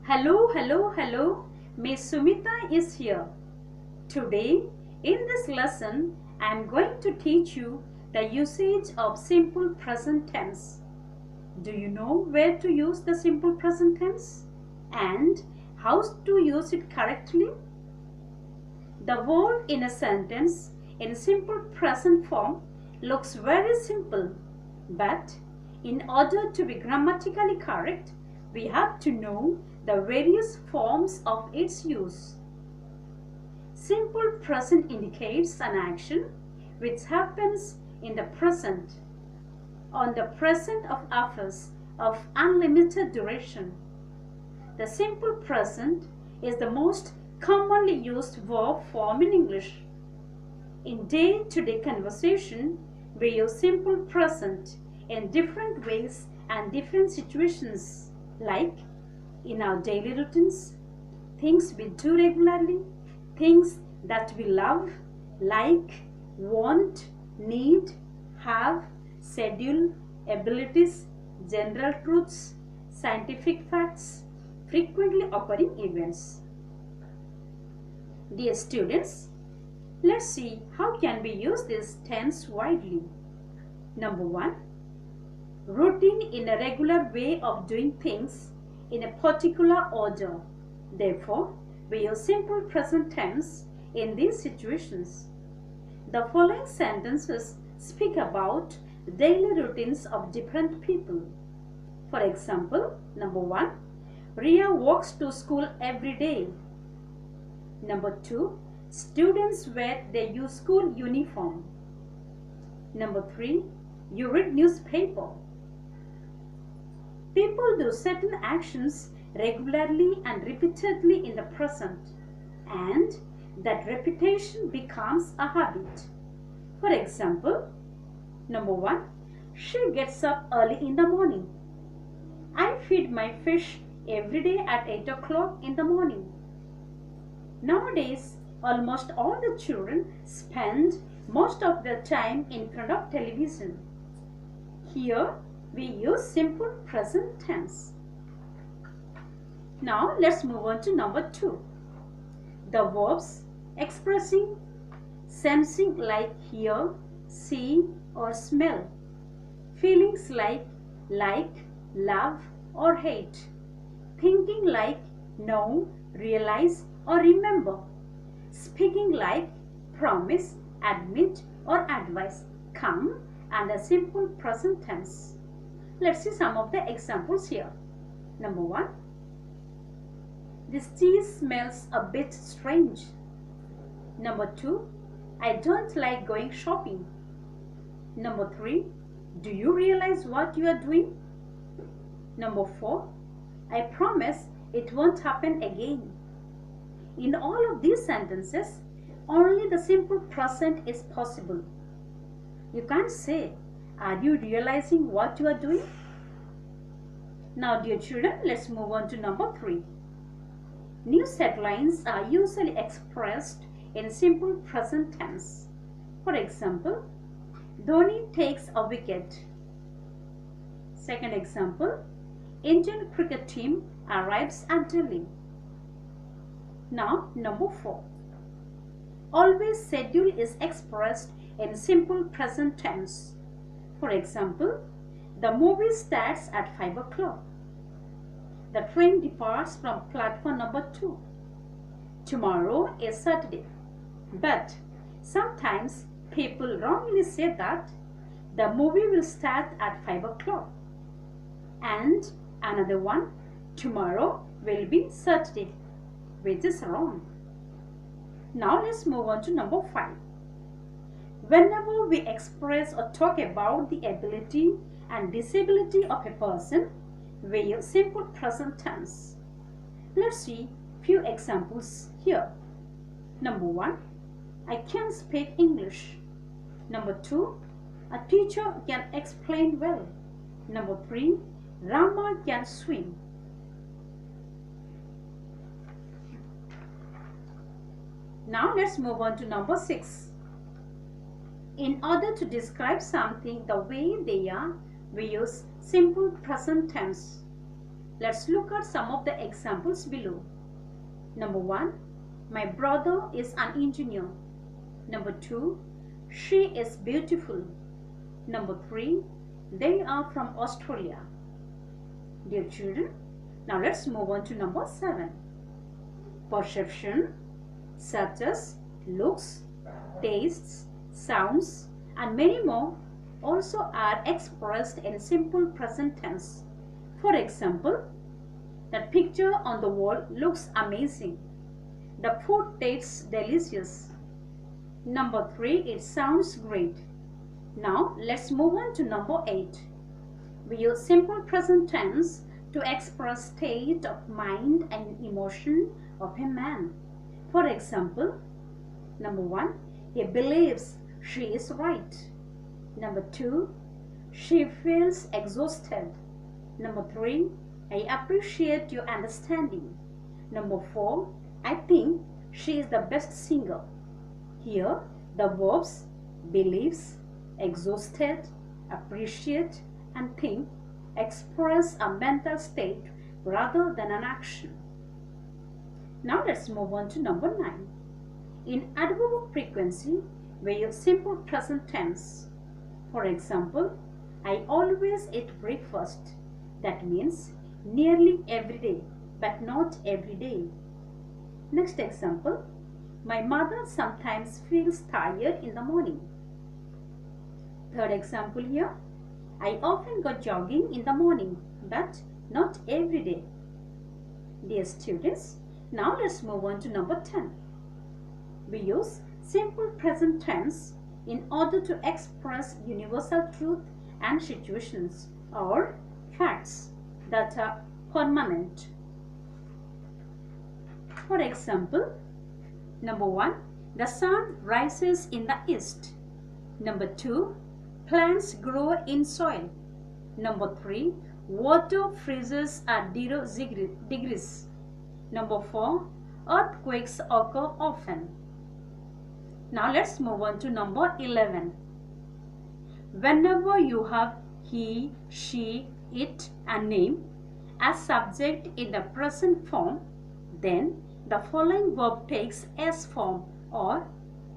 Hello. Miss Sumita is here. Today, in this lesson, I am going to teach you the usage of simple present tense. Do you know where to use the simple present tense? And how to use it correctly? The word in a sentence in simple present form looks very simple, but in order to be grammatically correct, we have to know the various forms of its use. Simple present indicates an action which happens in the present, on the present of affairs of unlimited duration. The simple present is the most commonly used verb form in English. In day-to-day conversation, we use simple present in different ways and different situations, like in our daily routines, things we do regularly, things that we love, like, want, need, have, schedule, abilities, general truths, scientific facts, frequently occurring events. Dear students, let's see how can we use this tense widely. Number 1. Routine in a regular way of doing things in a particular order. Therefore, we use simple present tense in these situations. The following sentences speak about daily routines of different people. For example, number 1, Ria walks to school every day. Number 2, students wear their school uniform. Number 3, you read newspaper. People do certain actions regularly and repeatedly in the present, and that repetition becomes a habit. For example, number 1, she gets up early in the morning. I feed my fish every day at 8 o'clock in the morning. Nowadays, almost all the children spend most of their time in front of television. Here, we use simple present tense. Now, let's move on to number 2. The verbs expressing, sensing like hear, see or smell. Feelings like, love or hate. Thinking like, know, realize or remember. Speaking like, promise, admit or advise come under simple present tense. Let's see some of the examples here. Number 1. This cheese smells a bit strange. Number 2. I don't like going shopping. Number 3. Do you realize what you are doing? Number 4. I promise it won't happen again. In all of these sentences, only the simple present is possible. You can't say, are you realizing what you are doing? Now, dear children, let's move on to number 3. News headlines are usually expressed in simple present tense. For example, Dhoni takes a wicket. Second example, Indian cricket team arrives at Delhi. Now, number 4. Always schedule is expressed in simple present tense. For example, the movie starts at 5 o'clock. The train departs from platform number 2. Tomorrow is Saturday. But sometimes people wrongly say that the movie will start at 5 o'clock. And another one, tomorrow will be Saturday, which is wrong. Now let's move on to number 5. Whenever we express or talk about the ability and disability of a person, we use simple present tense. Let's see few examples here. Number 1, I can speak English. Number 2, a teacher can explain well. Number 3, Rama can swim. Now let's move on to number 6. In order to describe something the way they are, we use simple present tense. Let's look at some of the examples below. Number 1, my brother is an engineer. Number 2, she is beautiful. Number 3, they are from Australia. Dear children, now let's move on to number 7. Perception, such as looks, tastes, sounds, and many more, also are expressed in simple present tense. For example, that picture on the wall looks amazing. The food tastes delicious. Number 3, it sounds great. Now let's move on to number 8. We use simple present tense to express state of mind and emotion of a man. For example, number 1, he believes she is right. Number 2, she feels exhausted. Number 3, I appreciate your understanding. Number 4, I think she is the best singer. Here, the verbs believes, exhausted, appreciate, and think express a mental state rather than an action. Now let's move on to number 9. In adverb frequency, we use simple present tense. For example, I always eat breakfast. That means nearly every day, but not every day. Next example, my mother sometimes feels tired in the morning. Third example here, I often go jogging in the morning, but not every day. Dear students, now let's move on to number 10. We use simple present tense in order to express universal truth and situations or facts that are permanent. For example, number 1, the sun rises in the east. Number 2, plants grow in soil. Number 3, water freezes at 0 degrees. Number 4, earthquakes occur often. Now let's move on to number 11. Whenever you have he, she, it and name as subject in the present form, then the following verb takes S form, or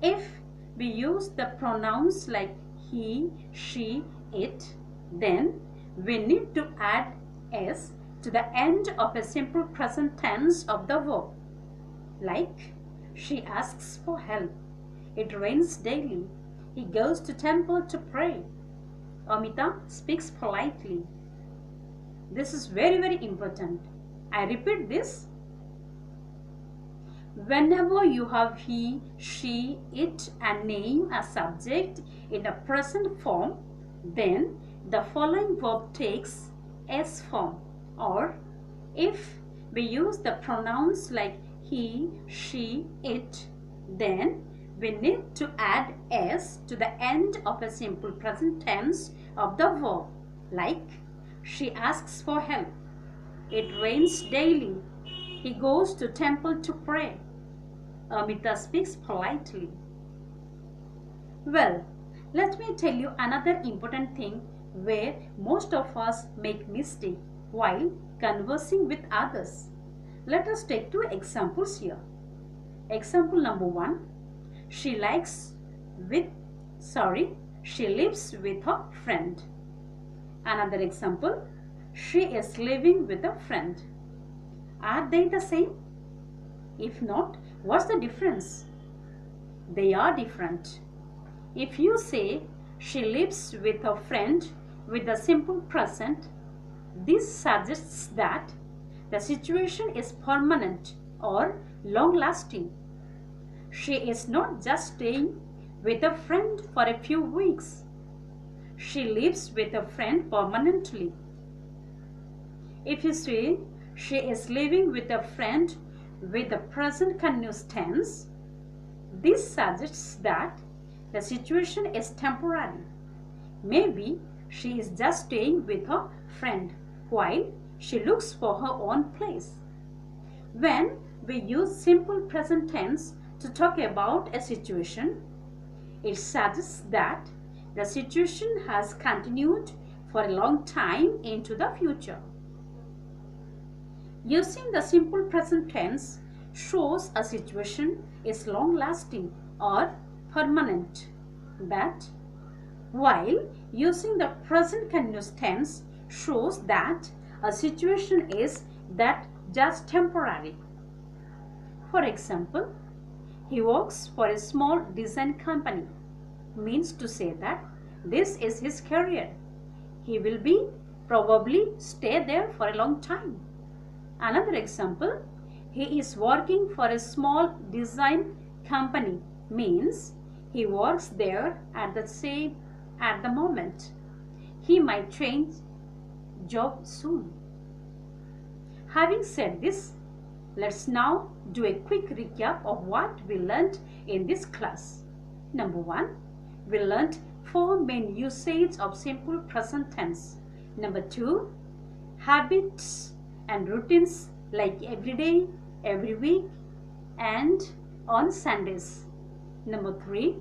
if we use the pronouns like he, she, it, then we need to add S to the end of a simple present tense of the verb. Like, she asks for help. It rains daily. He goes to temple to pray. Amita speaks politely. This is very, very important. I repeat this. Whenever you have he, she, it and name as subject in the present form, then the following verb takes S form, or if we use the pronouns like he, she, it, then we need to add S to the end of a simple present tense of the verb, like she asks for help. It rains daily. He goes to temple to pray. Amita speaks politely. Well, let me tell you another important thing where most of us make mistake while conversing with others. Let us take 2 examples here. Example number 1. She lives with her friend. Another example. She is living with a friend. Are they the same? If not, what's the difference? They are different. If you say she lives with her friend with the simple present, this suggests that the situation is permanent or long-lasting. She is not just staying with a friend for a few weeks. She lives with a friend permanently. If you say she is living with a friend with the present continuous tense, this suggests that the situation is temporary. Maybe she is just staying with her friend while she looks for her own place. When we use simple present tense to talk about a situation, it suggests that the situation has continued for a long time into the future. Using the simple present tense shows a situation is long-lasting or permanent. But while using the present continuous tense shows that a situation is that just temporary. For example, he works for a small design company, means to say that this is his career. He will be probably stay there for a long time. Another example, he is working for a small design company, means he works there at the moment. He might change job soon. Having said this, let's now do a quick recap of what we learned in this class. Number 1, we learned 4 main usages of simple present tense. Number 2, habits and routines like every day, every week, and on Sundays. Number 3,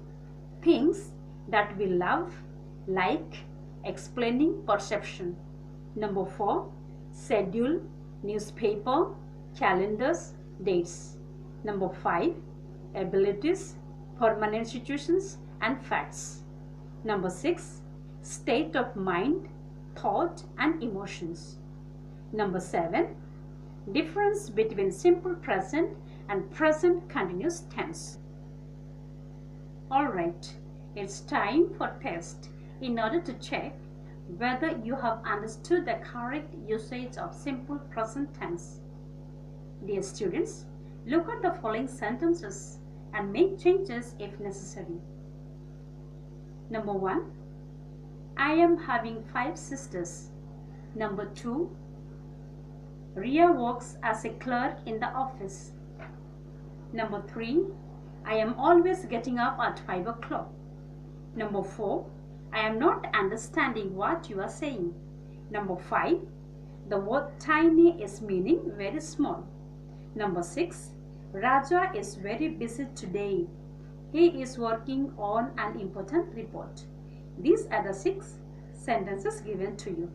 things that we love, like explaining perception. Number 4, schedule, newspaper, calendars, dates. Number 5, abilities, permanent situations, and facts. Number 6, state of mind, thought, and emotions. Number 7, difference between simple present and present continuous tense. Alright, it's time for test in order to check whether you have understood the correct usage of simple present tense. Dear students, look at the following sentences and make changes if necessary. Number 1, I am having 5 sisters. Number 2, Ria works as a clerk in the office. Number 3, I am always getting up at 5 o'clock. Number 4, I am not understanding what you are saying. Number 5, the word tiny is meaning very small. Number 6, Raja is very busy today. He is working on an important report. These are the 6 sentences given to you.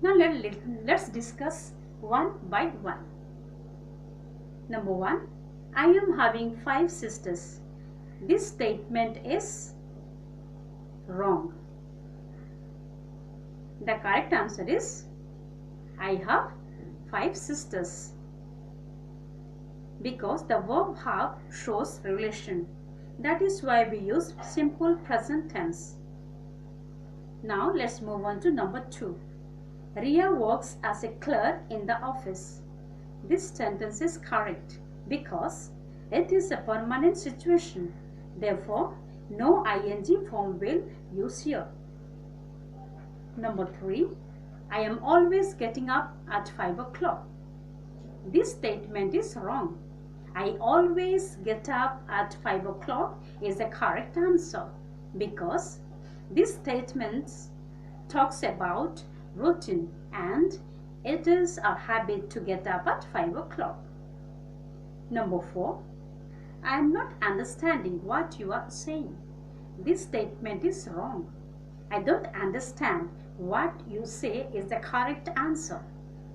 Now let's discuss one by one. Number 1, I am having 5 sisters. This statement is wrong. The correct answer is I have 5 sisters, because the verb have shows relation. That is why we use simple present tense. Now let's move on to number 2. Ria works as a clerk in the office. This sentence is correct because it is a permanent situation. Therefore, no ing form will use here. Number 3, I am always getting up at 5 o'clock. This statement is wrong. I always get up at 5 o'clock is the correct answer because this statement talks about routine and it is a habit to get up at 5 o'clock. Number 4, I am not understanding what you are saying. This statement is wrong. I don't understand what you say is the correct answer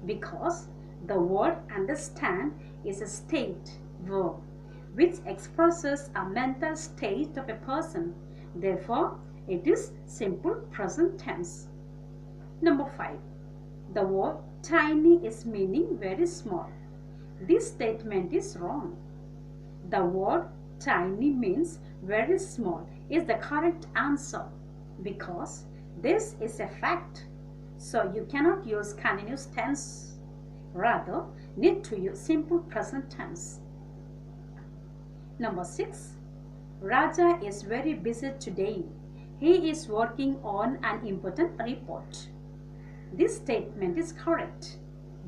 because the word understand is a state verb which expresses a mental state of a person. Therefore, it is simple present tense. Number 5, the word tiny is meaning very small. This statement is wrong. The word tiny means very small is the correct answer because this is a fact. So you cannot use continuous tense. Rather, need to use simple present tense. Number 6, Raja is very busy today. He is working on an important report. This statement is correct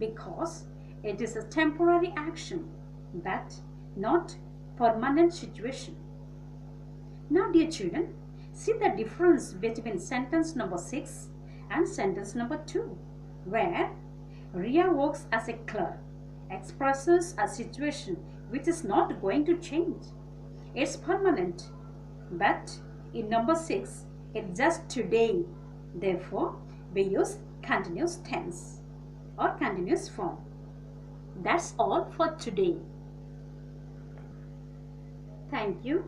because it is a temporary action but not permanent situation. Now dear children, see the difference between sentence number 6 and sentence number 2 where Ria works as a clerk expresses a situation which is not going to change. It's permanent. But in number 6, it's just today. Therefore, we use continuous tense or continuous form. That's all for today. Thank you.